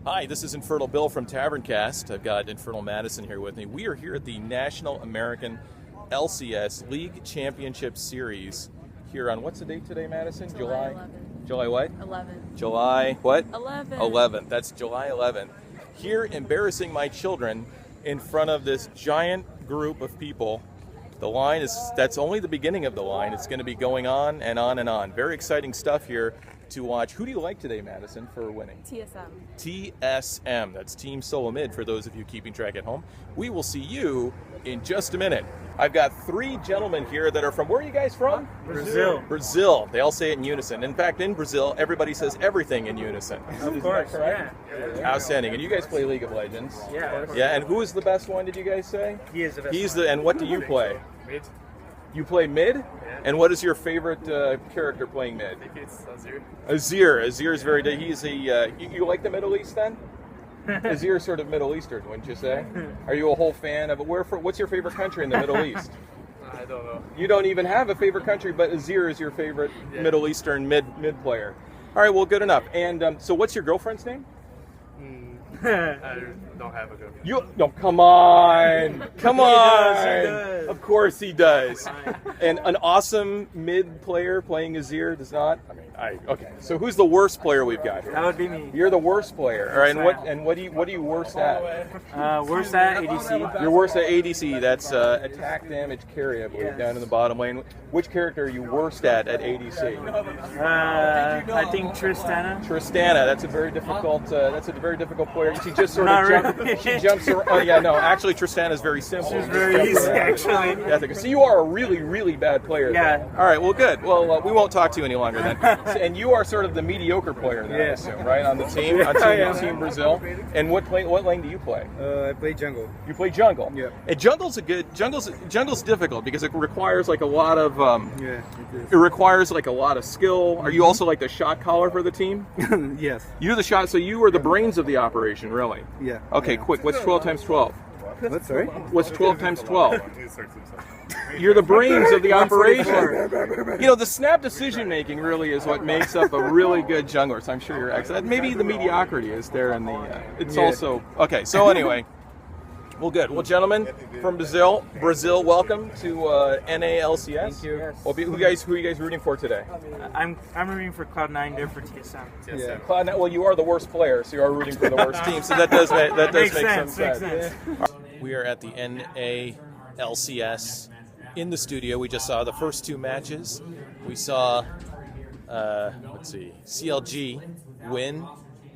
Hi, this is Infernal Bill from Taverncast. I've got Infernal Madison here with me. We are here at the National American LCS League Championship Series here on, what's the date today, Madison? July 11th. July what? 11th. July what? 11th. 11th. That's July 11th. Here embarrassing my children in front of this giant group of people. The line is, that's only the beginning of the line. It's going to be going on and on and on. Very exciting stuff here to watch. Who do you like today, Madison, for winning? TSM. TSM. That's Team Solo Mid for those of you keeping track at home. We will see you in just a minute. I've got three gentlemen here that are from, where are you guys from? Brazil. Brazil. They all say it in unison. In fact, in Brazil, everybody says everything in unison. Of course, yeah. Outstanding. And you guys play League of Legends? Yeah. Yeah, and who is the best one, did you guys say? He is the best He's one. the, and what do you play? Mid. You play mid? Yeah. And what is your favorite character playing mid? I think it's Azir. Azir. Azir is very, he's a, you like the Middle East then? Azir is sort of Middle Eastern, wouldn't you say? Are you a whole fan of it? What's your favorite country in the Middle East? I don't know. You don't even have a favorite country, but Azir is your favorite Middle Eastern mid player. All right, well, good enough. And so what's your girlfriend's name? I don't have a girlfriend. You no, come on, come on. He does. Of course he does. And an awesome mid player playing Azir does not. I mean, okay. So who's the worst player we've got here? That would be me. You're the worst player. All right, and what do you worst at? Worst at ADC. You're worst at ADC. That's attack damage carry, I believe, Yes. down in the bottom lane. Which character are you worst at ADC? I think Tristana. Tristana. That's a very difficult. That's a very difficult player. She just sort Not of really. she jumps around. Oh yeah, no. Actually, Tristana is very simple. She's very easy, actually. Yeah, I think so. You are a really, really bad player. Yeah. Then. All right. Well, good. Well, we won't talk to you any longer then. And you are sort of the mediocre player, then, I assume, right? On the team, on Team Brazil. And what lane do you play? I play jungle. You play jungle. Yeah. And jungle's difficult because it requires like a lot of Yeah, it requires like a lot of skill. Are you also like the shot caller for the team? it is. Yes. You're the shot, so you are the brains of the operation, really. Yeah. Okay, Yeah. quick. What's 12 times 12? What, sorry? What's 12 times 12? You're the brains of the operation. You know, the snap decision making really is what makes up a really good jungler. So I'm sure you're excellent. Maybe the mediocrity is there in the. It's Yeah. also okay. So anyway, well, good. Well, gentlemen from Brazil, welcome to NA LCS. Thank you. Well, who are you guys rooting for today? I'm rooting for Cloud9 there for TSM. Yeah. Cloud9. Well, you are the worst player, so you are rooting for the worst team. So that does make Makes some sense. sense. We are at the NA LCS in the studio. We just saw the first two matches. We saw, let's see, CLG win,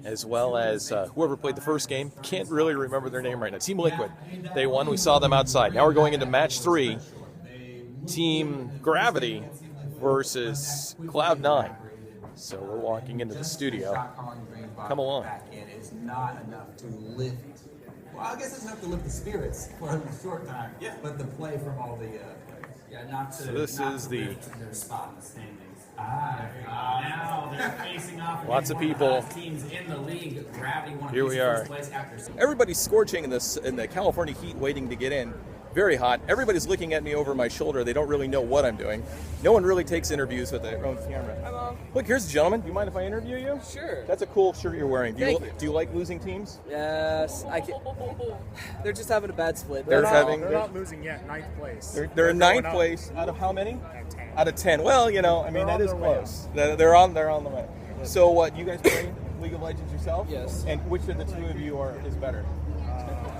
as well as whoever played the first game. Can't really remember their name right now. Team Liquid. They won. We saw them outside. Now we're going into match 3. Team Gravity versus Cloud9. So we're walking into the studio. Come along. It's not enough to lift. Well, I guess it's enough to lift the spirits for a short time. Yeah. But the play from all the players. Yeah, not to. So this not is to the. lift their spot in the standings. Now they're facing off. Lots of against one people. the teams in the league. Gravity won a Here piece we of are. first place after. Everybody's scorching in the California heat, waiting to get in. Very hot. Everybody's looking at me over my shoulder. They don't really know what I'm doing. No one really takes interviews with their own camera. Hello. Look, here's a gentleman. Do you mind if I interview you? Sure. That's a cool shirt you're wearing. Thank you. Do you like losing teams? Yes, I can. They're just having a bad split. They're They're not losing yet. 9th place. They're in going 9th up. place out of how many? At 10. Out of 10. Well, you know, I mean, They're that on is their way close. They're on the way. So what, you guys play League of Legends yourself? Yes. And which of the two of you is better?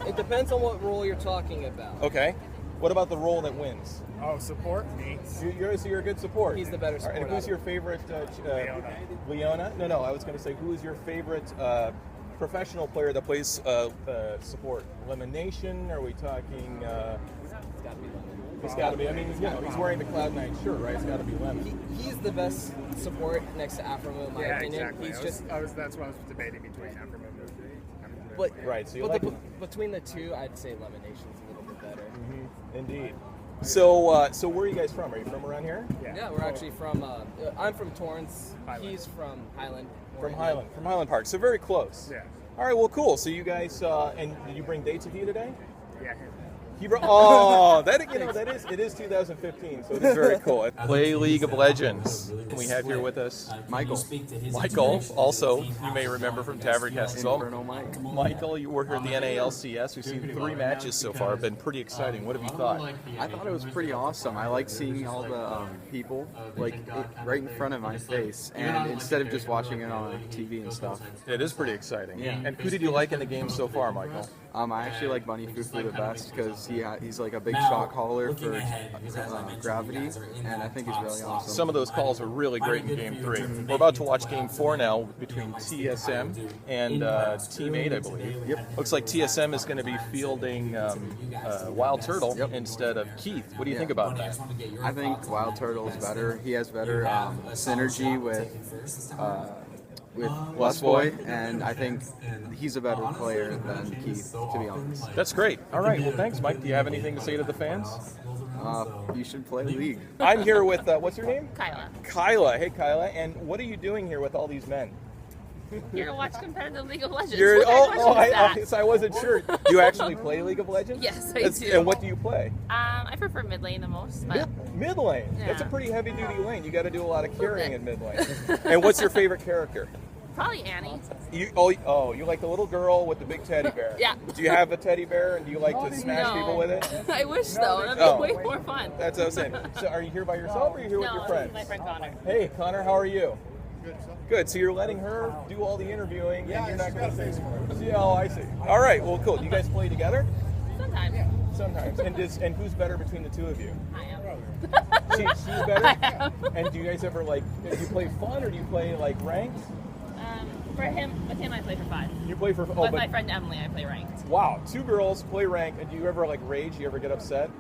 It depends on what role you're talking about. Okay. What about the role that wins? Oh, support me. You're a good support. He's the better All right, and support who's out your of favorite? Leona. Leona? No. I was going to say, who is your favorite professional player that plays support? Elimination? Are we talking? It's got to be. I mean, you know, he's wearing the Cloud9 shirt, right? It's got to be Lemon. He's the best support next to Afromo, in my Yeah, opinion. exactly. He's just. That's what I was debating between Afro and But, Right, so you but like between the two, I'd say Lemonation's a little bit better. Indeed. So, so where are you guys from? Are you from around here? Yeah, we're actually from. I'm from Torrance. Highland. He's from Highland. From Highland Park. So very close. Yeah. All right. Well, cool. So you guys, and did you bring dates with you today? Yeah. It is 2015, so it is very cool. Play League of Legends. We have here with us Michael. Michael, also, you may remember from Taverncast as well. Michael, you were here at the NA LCS. We've seen 3 matches so far. Been pretty exciting. What have you thought? I thought it was pretty awesome. I like seeing all the people right in front of my face, and instead of just watching it on TV and stuff. It is pretty exciting. Yeah. And who did you like in the game so far, Michael? I actually like Bunny FuFuu the best because he's like a big shot caller for Gravity, and I think he's really awesome. Some of those calls were really great in Game 3. We're about to watch Game 4 now between TSM and Team 8, I believe. Yep. Looks like TSM is going to be fielding Wild Turtle instead of Keith. What do you think about that? I think Wild Turtle's better. He has better synergy with Boy, and I think he's a better player than Keith, to be honest. That's great. All right. Well, thanks, Mike. Do you have anything to say to the fans? You should play League. I'm here with, what's your name? Kyla. Kyla. Hey, Kyla. And what are you doing here with all these men? Here to watch competitive League of Legends. So I wasn't sure. Do you actually play League of Legends? Yes, I do. And what do you play? I prefer mid lane the most. But Mid lane. Yeah. That's a pretty heavy duty lane. You got to do a lot of carrying in mid lane. And what's your favorite character? probably Annie. You like the little girl with the big teddy bear? Yeah. Do you have a teddy bear and do you like to smash people with it? I wish though. That'd be way more fun. That's what I was saying. So are you here by yourself or are you here with your friends? My friend Connor. Hey, Connor, how are you? Good. So you're letting her do all the interviewing, and you're not going to say more. Oh, I see. All right. Well, cool. Do you guys play together? Sometimes. Sometimes. And who's better between the two of you? I am. She's better. I am. And do you guys ever do you play fun or do you play like ranked? With him, I play for 5. You play for With my friend Emily, I play ranked. Wow, 2 girls play ranked, and do you ever rage? Do you ever get upset?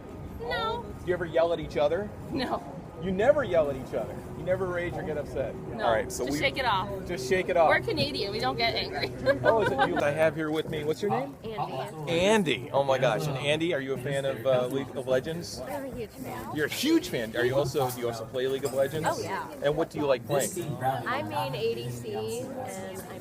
No. Do you ever yell at each other? No. You never yell at each other. You never rage or get upset. No. All right, so just shake it off. Just shake it off. We're Canadian. We don't get angry. Oh, is it you? I have here with me. What's your name? Andy. Andy. Oh my gosh. And Andy, are you a fan of League of Legends? I'm a huge fan. You're a huge fan. Do you also play League of Legends? Oh, yeah. And what do you like playing? I main ADC and I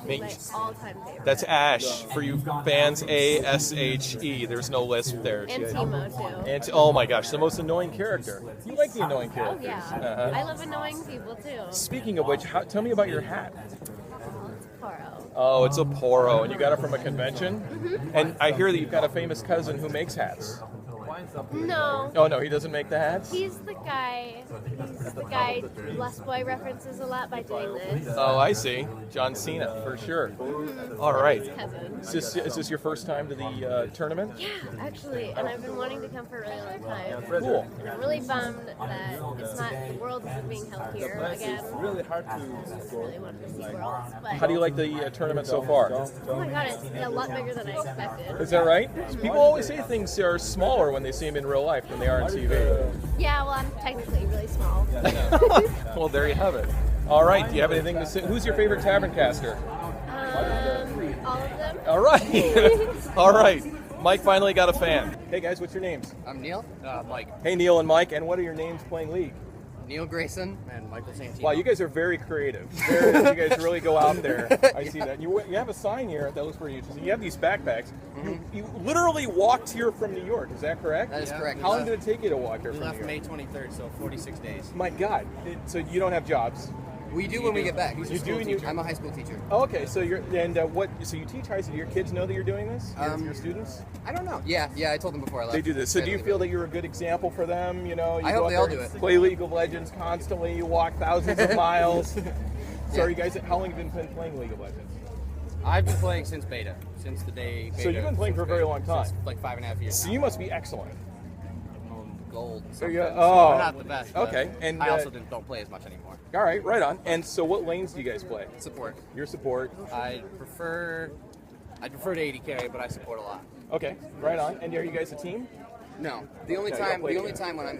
main Ashe. My all-time favorite. That's Ashe. For you fans, A-S-H-E. There's no lisp there. And Teemo too. And oh my gosh, the most annoying character. You like the annoying Oh characters. yeah. I love annoying people too. Speaking of which, tell me about your hat. Oh, it's Poro. Oh, it's a Poro, and you got it from a convention? And I hear that you've got a famous cousin who makes hats. No. Oh, no, he doesn't make the hats? He's the guy Lust Boy references a lot by doing this. Oh, I see. John Cena, for sure. All right. Cousin. Is this your first time to the tournament? Yeah, actually, and I've been wanting to come for a really long time. Cool. And I'm really bummed that the world isn't being held here again. Really hard to I really wanted to see Worlds, but How do you like the tournament so far? oh my god, it's a lot bigger than I expected. Is that right? People always say things are smaller when they see them in real life than they are on TV. Yeah, well, I'm technically really small. Well, there you have it. All right. Do you have anything to say? Who's your favorite Taverncaster? All of them. All right. All right. Mike finally got a fan. Hey guys, what's your names? I'm Neil. Mike. Hey Neil and Mike, and what are your names playing League? Neil Grayson and Michael Santino. Wow, you guys are very creative. You guys really go out there. I see that. You have a sign here that looks pretty interesting. You have these backpacks. Mm-hmm. You literally walked here from New York. Is that correct? That is correct. How long did it take you to walk here We from left New May York? 23rd, so 46 days. My God. So you don't have jobs? We do when we get back. You do, and you. I'm a high school teacher. Oh, okay, so So you teach high school. Do your kids know that you're doing this? Your students? I don't know. Yeah, I told them before I left. They do this. So do you feel that you're a good example for them? You know, you I go hope out they all there, do it. Play League of Legends constantly. You walk thousands of miles. So are you guys? How long have you been playing League of Legends? I've been playing since beta, since the day. Beta, So you've been playing for a very long time. Since like 5.5 years. So you must be excellent. Gold. So you, We're oh, not the best. But okay. And I also don't play as much anymore. all right, right on. And so, what lanes do you guys play? Support. Your support. I prefer to AD carry, but I support a lot. Okay, right on. And are you guys a team? No, the only Okay, you don't play time when I'm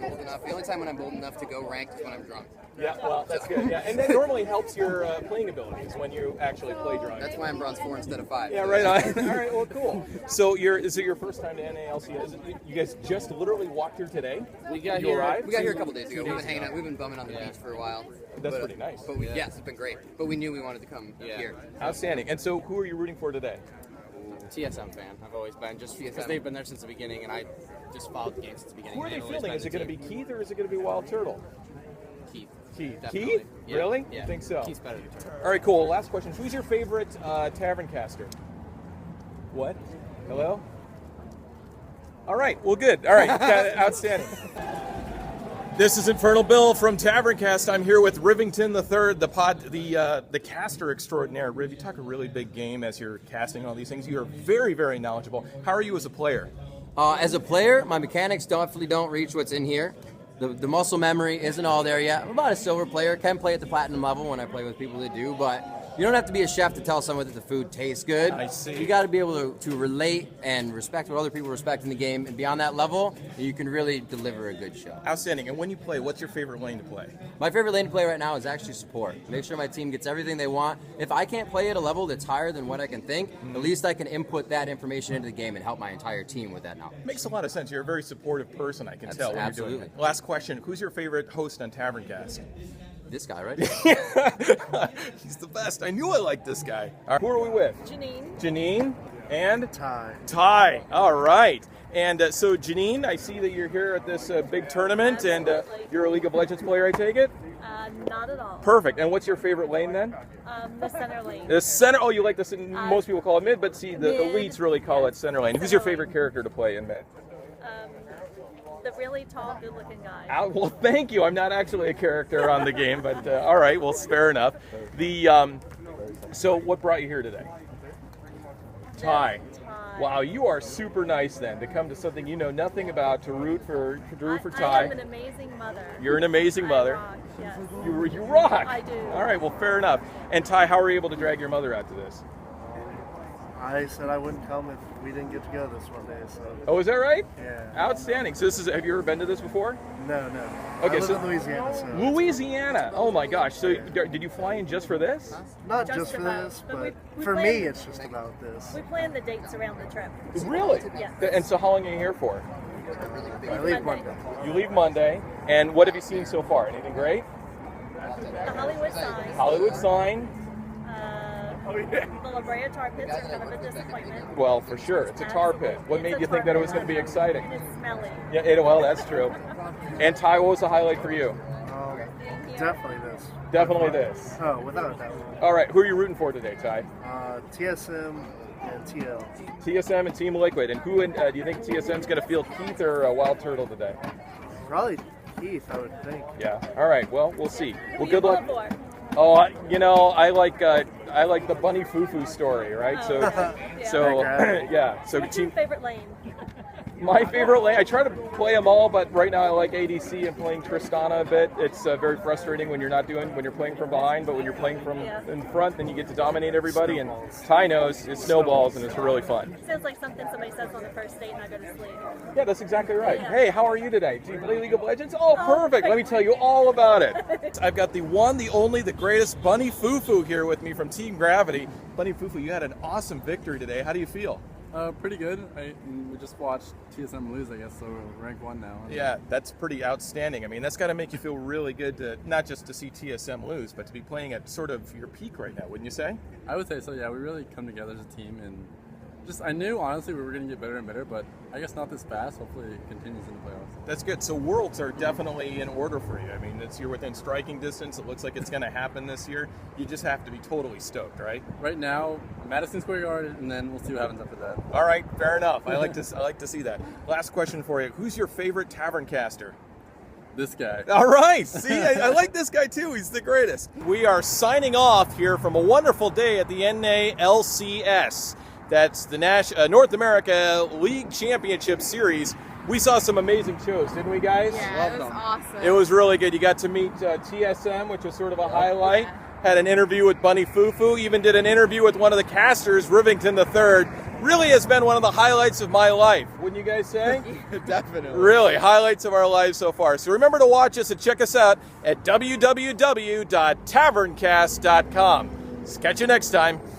bold enough to go ranked is when I'm drunk. Yeah, well, that's good. Yeah, and that normally helps your playing abilities when you actually play drunk. That's why I'm bronze 4 instead of 5. Yeah, right on. All right, well, cool. So, is it your first time to NA LCS? You guys just literally walked here today? We got You here. arrived? We got here a couple days ago. We've been hanging out. We've been bumming on the beach for a while. That's pretty nice. But yes, it's been great. But we knew we wanted to come here. Outstanding. And so, who are you rooting for today? TSM fan. I've always been, just because they've been there since the beginning, and I just followed the game since the beginning. Who are they They've always fielding? been Is it the going to be team. Keith or is it going to be Wild Turtle? Keith? Keith? Yeah. Really? Yeah. I think so. Keith's better than Turtle. All right, cool. Last question. Who's your favorite Taverncast? What? Hello? All right. Well, good. All right. Outstanding. This is Infernal Bill from Taverncast. I'm here with Rivington III, the caster extraordinaire. Riv, you talk a really big game as you're casting all these things. You are very, very knowledgeable. How are you as a player? As a player, my mechanics definitely don't reach what's in here. The muscle memory isn't all there yet. I'm about a silver player. Can play at the platinum level when I play with people that do, but you don't have to be a chef to tell someone that the food tastes good. I see. You got to be able to relate and respect what other people respect in the game, and beyond that level, you can really deliver a good show. Outstanding. And when you play, what's your favorite lane to play? My favorite lane to play right now is actually support. Make sure my team gets everything they want. If I can't play at a level that's higher than what I can think, at least I can input that information into the game and help my entire team with that knowledge. Makes a lot of sense. You're a very supportive person, I can tell when absolutely. you're doing it. Last question. Who's your favorite host on Taverncast? This guy, right? He's the best. I knew I liked this guy. All right, who are we with? Janine. Janine and? Ty. Ty. All right. And so, Janine, I see that you're here at this big tournament, and you're a League of Legends player, I take it? Not at all. Perfect. And what's your favorite lane then? The center lane. The center. Oh, you like this? Most people call it mid, but see, the elites really call it center lane. Who's your favorite character to play in mid? The really tall, good-looking guy. Well, thank you. I'm not actually a character on the game, but all right. Well, fair enough. So, what brought you here today? Ty. Wow, you are super nice then to come to something you know nothing about to root for Ty. I am an amazing mother. You're an amazing mother. I rock, yes. You rock. I do. All right. Well, fair enough. And Ty, how were you able to drag your mother out to this? I said I wouldn't come if we didn't get together this one day. So. Oh, is that right? Yeah. Outstanding. So have you ever been to this before? No. Okay, I live so in Louisiana. So. Louisiana. Oh my gosh. So did you fly in just for this? Not Just just for about. this, But but we for plan- me, it's just about this. We plan the dates around the trip. Really? Yes. And so how long are you here for? I leave Monday. You leave Monday. And what have you seen so far? Anything great? The Hollywood sign. Hollywood sign. The La Brea tar pits are kind of a disappointment. Well, for sure. It's a tar pit. What made you think that it was going to be exciting? And it's smelly. Yeah, well, that's true. And Ty, what was the highlight for you? Definitely this. Definitely this. Oh, without a doubt. All right, who are you rooting for today, Ty? TSM and TL. TSM and Team Liquid. And who do you think TSM's going to field, Keith or Wild Turtle today? Probably Keith, I would think. Yeah. All right. Well, we'll see. Well, good luck. For? Oh, I like the Bunny Fufu story, right? Oh, So, okay. so yeah. So What's your favorite lane? My favorite lane. I try to play them all, but right now I like ADC and playing Tristana a bit. It's very frustrating when you're playing from behind, but when you're playing from in front, then you get to dominate everybody. And Ty knows it snowballs, and it's really fun. Sounds like something somebody says on the first date and I go to sleep. Yeah, that's exactly right. Yeah. Hey, how are you today? Do you play League of Legends? Oh, perfect. Let me tell you all about it. I've got the one, the only, the greatest Bunny FuFuu here with me from Team Gravity. Bunny FuFuu, you had an awesome victory today. How do you feel? Pretty good. We just watched TSM lose, I guess, so we're rank 1 now. Yeah, that's pretty outstanding. I mean, that's got to make you feel really good to not just to see TSM lose, but to be playing at sort of your peak right now, wouldn't you say? I would say so, yeah. We really come together as a team, and I knew, honestly, we were going to get better and better, but I guess not this fast. Hopefully it continues in the playoffs. That's good. So Worlds are definitely in order for you. I mean, you're within striking distance. It looks like it's going to happen this year. You just have to be totally stoked, right? Right now, Madison Square Garden, and then we'll see what happens after that. All right, fair enough. I like to see that. Last question for you. Who's your favorite Taverncaster? This guy. All right. See, I like this guy too. He's the greatest. We are signing off here from a wonderful day at the NA LCS. That's the North America League Championship Series. We saw some amazing shows, didn't we, guys? Yeah, it was awesome. It was really good. You got to meet TSM, which was sort of a highlight. Had an interview with Bunny FuFuu. Even did an interview with one of the casters, Rivington III. Really has been one of the highlights of my life. Wouldn't you guys say? Definitely. Really, highlights of our lives so far. So remember to watch us and check us out at www.taverncast.com. Catch you next time.